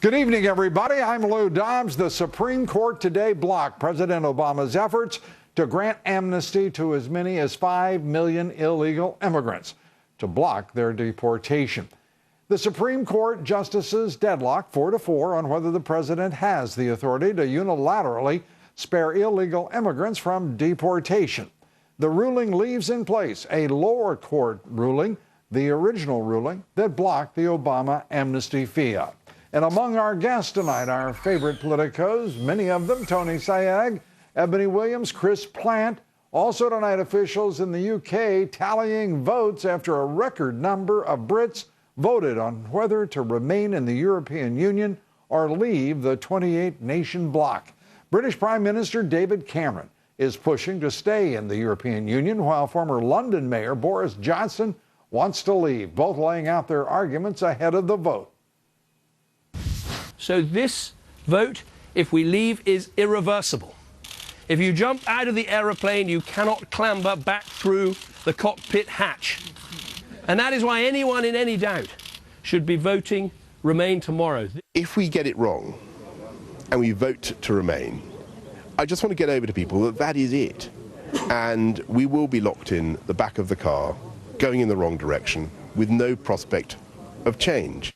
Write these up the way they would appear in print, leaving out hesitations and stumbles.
Good evening, everybody. I'm Lou Dobbs. The Supreme Court today blocked President Obama's efforts to grant amnesty to as many as 5 million illegal immigrants to block their deportation. The Supreme Court justices deadlocked 4-4 on whether the president has the authority to unilaterally spare illegal immigrants from deportation. The ruling leaves in place a lower court ruling, the original ruling, that blocked the Obama amnesty fiat. And among our guests tonight, our favorite politicos, many of them, Tony Sayegh, Ebony Williams, Chris Plant. Also tonight, officials in the UK tallying votes after a record number of Brits voted on whether to remain in the European Union or leave the 28-nation bloc. British Prime Minister David Cameron is pushing to stay in the European Union, while former London Mayor Boris Johnson wants to leave, both laying out their arguments ahead of the vote. So this vote, if we leave, is irreversible. If you jump out of the aeroplane, you cannot clamber back through the cockpit hatch. And that is why anyone in any doubt should be voting Remain tomorrow. If we get it wrong and we vote to remain, I just want to get over to people that that is it. And we will be locked in the back of the car, going in the wrong direction, with no prospect of change.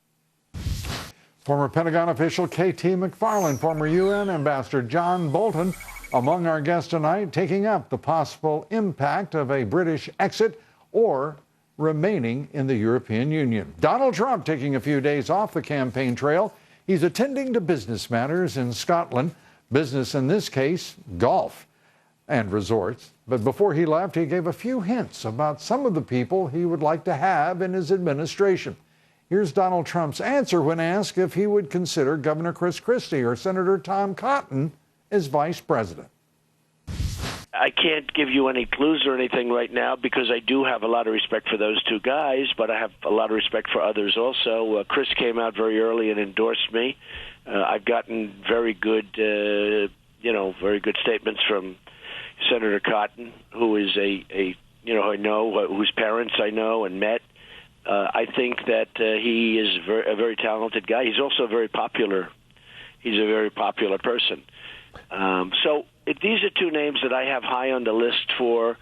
Former Pentagon official K.T. McFarland, former UN Ambassador John Bolton, among our guests tonight, taking up the possible impact of a British exit or remaining in the European Union. Donald Trump taking a few days off the campaign trail. He's attending to business matters in Scotland, business in this case, golf and resorts. But before he left, he gave a few hints about some of the people he would like to have in his administration. Here's Donald Trump's answer when asked if he would consider Governor Chris Christie or Senator Tom Cotton as vice president. I can't give you any clues or anything right now because I do have a lot of respect for those two guys, but I have a lot of respect for others also. Chris came out very early and endorsed me. I've gotten very good, very good statements from Senator Cotton, who is I know, whose parents I know and met. I think that he is a very talented guy. He's also very popular. He's a very popular person. So these are two names that I have high on the list for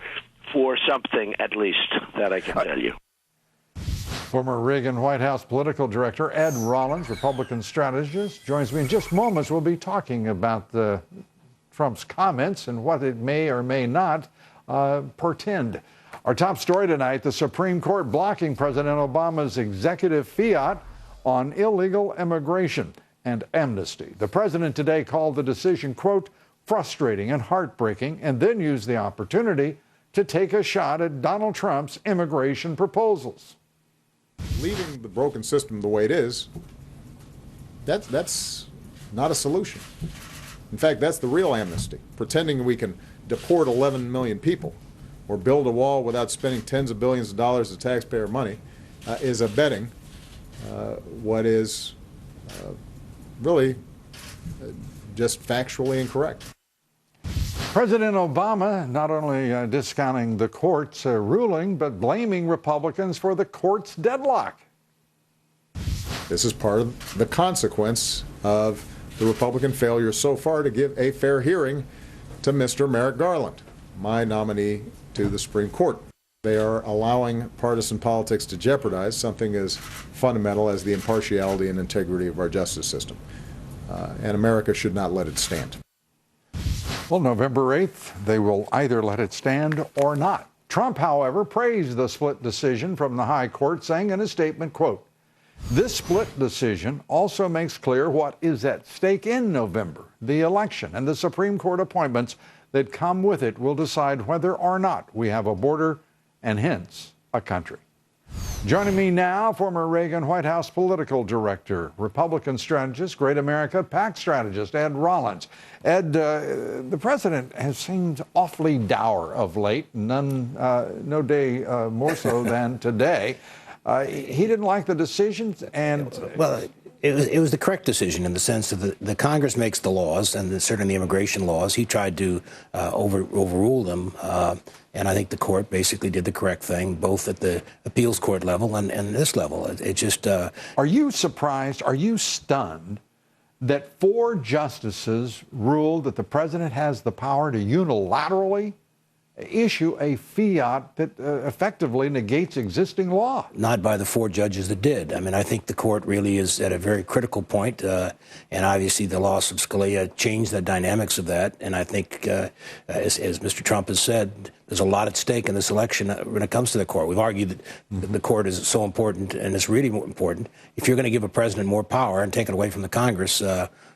something, at least, that I can tell you. Former Reagan White House political director Ed Rollins, Republican strategist, joins me in just moments. We'll be talking about Trump's comments and what it may or may not portend. Our top story tonight, the Supreme Court blocking President Obama's executive fiat on illegal immigration and amnesty. The president today called the decision, quote, frustrating and heartbreaking, and then used the opportunity to take a shot at Donald Trump's immigration proposals. Leaving the broken system the way it is, that's not a solution. In fact, that's the real amnesty. Pretending we can deport 11 million people or build a wall without spending tens of billions of dollars of taxpayer money is abetting what is really just factually incorrect. President Obama not only discounting the court's ruling, but blaming Republicans for the court's deadlock. This is part of the consequence of the Republican failure so far to give a fair hearing to Mr. Merrick Garland, my nominee to the Supreme Court. They are allowing partisan politics to jeopardize something as fundamental as the impartiality and integrity of our justice system. And America should not let it stand. Well, November 8th, they will either let it stand or not. Trump, however, praised the split decision from the high court, saying in a statement, quote, this split decision also makes clear what is at stake in November. The election and the Supreme Court appointments that come with it will decide whether or not we have a border and hence a country. Joining me now, former Reagan White House political director, Republican strategist, Great America PAC strategist, Ed Rollins. Ed, the president has seemed awfully dour of late, no day more so than today. He didn't like the decisions and... Well, it was the correct decision in the sense that the Congress makes the laws, and certainly the immigration laws. He tried to overrule them, and I think the court basically did the correct thing, both at the appeals court level and this level. It just... Are you surprised, are you stunned that 4 justices ruled that the president has the power to unilaterally issue a fiat that effectively negates existing law. Not by the 4 judges that did. I mean, I think the court really is at a very critical point, and obviously the loss of Scalia changed the dynamics of that. And I think, as Mr. Trump has said, there's a lot at stake in this election when it comes to the court. We've argued that the court is so important, and it's really important. If you're going to give a president more power and take it away from the Congress,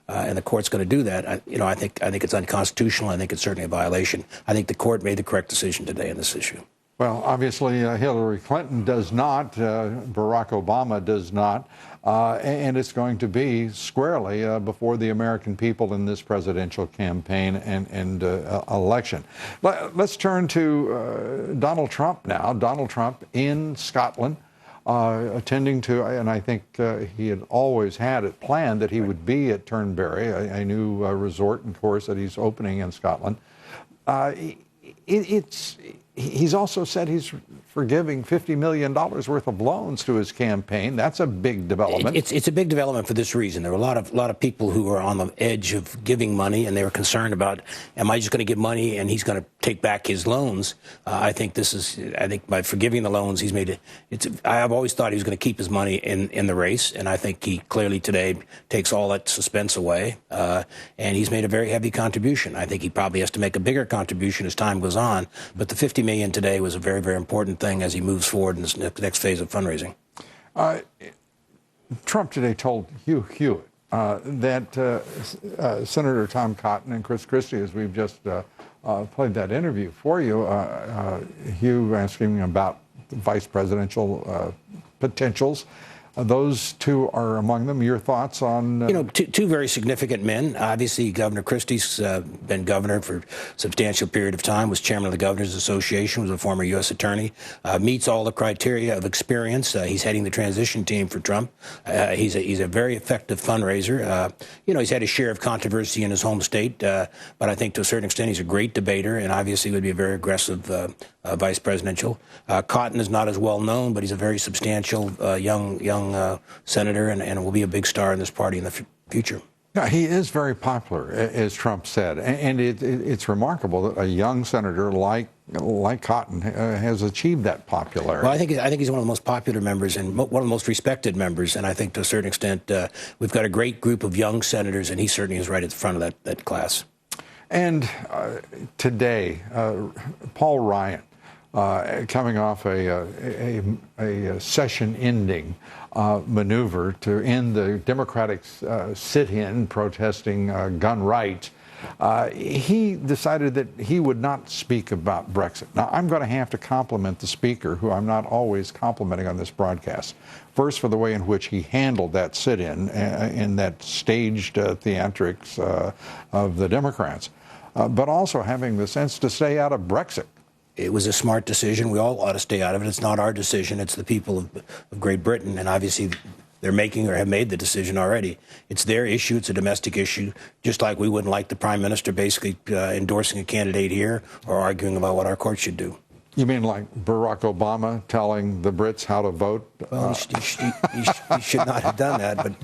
and the court's going to do that, I think it's unconstitutional. I think it's certainly a violation. I think the court made the correct decision today on this issue. Well, obviously, Hillary Clinton does not. Barack Obama does not. And it's going to be squarely before the American people in this presidential campaign and election. Let's turn to Donald Trump now. Donald Trump in Scotland, attending to, and I think he had always had it planned that he would be at Turnberry, a new resort and course that he's opening in Scotland. He's also said he's forgiving $50 million worth of loans to his campaign. That's a big development. It's a big development for this reason. There were a lot of people who were on the edge of giving money, and they were concerned about, am I just going to give money and he's going to take back his loans? I think by forgiving the loans, he's made it. I've always thought he was going to keep his money in the race, and I think he clearly today takes all that suspense away, and he's made a very heavy contribution. I think he probably has to make a bigger contribution as time goes on, but the $50 million today was a very, very important thing as he moves forward in this next phase of fundraising. Trump today told Hugh Hewitt that Senator Tom Cotton and Chris Christie, as we've just played that interview for you, Hugh asking about the vice presidential potentials. Those 2 are among them. Your thoughts on... Two very significant men. Obviously, Governor Christie's been governor for a substantial period of time, was chairman of the Governors Association, was a former U.S. attorney, meets all the criteria of experience. He's heading the transition team for Trump. He's a very effective fundraiser. He's had his share of controversy in his home state, but I think to a certain extent he's a great debater and obviously would be a very aggressive vice presidential. Cotton is not as well known, but he's a very substantial young senator and will be a big star in this party in the future. Yeah, he is very popular, as Trump said, and it's remarkable that a young senator like Cotton has achieved that popularity. Well, I think he's one of the most popular members and one of the most respected members, and I think to a certain extent we've got a great group of young senators, and he certainly is right at the front of that class. And today, Paul Ryan, coming off a session-ending maneuver to end the Democratic sit-in protesting gun rights, he decided that he would not speak about Brexit. Now, I'm going to have to compliment the speaker, who I'm not always complimenting on this broadcast. First, for the way in which he handled that sit-in in that staged theatrics of the Democrats, but also having the sense to stay out of Brexit. It was a smart decision. We all ought to stay out of it. It's not our decision. It's the people of Great Britain, and obviously they're making or have made the decision already. It's their issue. It's a domestic issue, just like we wouldn't like the prime minister basically endorsing a candidate here or arguing about what our court should do. You mean like Barack Obama telling the Brits how to vote? Well, he should not have done that. But,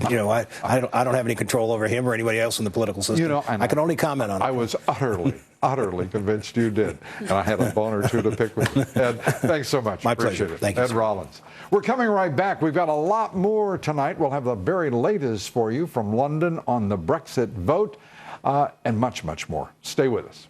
I don't have any control over him or anybody else in the political system. I can only comment on it. I was utterly convinced you did. And I had a bone or 2 to pick with you. Ed, thanks so much. My Appreciate pleasure. it. Thank you, Ed sir. Rollins. We're coming right back. We've got a lot more tonight. We'll have the very latest for you from London on the Brexit vote and much, much more. Stay with us.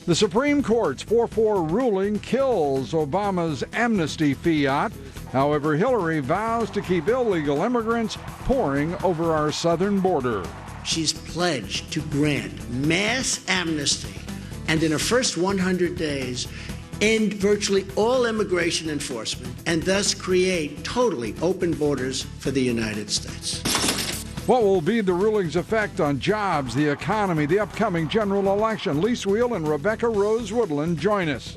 The Supreme Court's 4-4 ruling kills Obama's amnesty fiat. However, Hillary vows to keep illegal immigrants pouring over our southern border. She's pledged to grant mass amnesty and in her first 100 days end virtually all immigration enforcement and thus create totally open borders for the United States. What will be the ruling's effect on jobs, the economy, the upcoming general election? Lee Sweell and Rebecca Rose Woodland join us.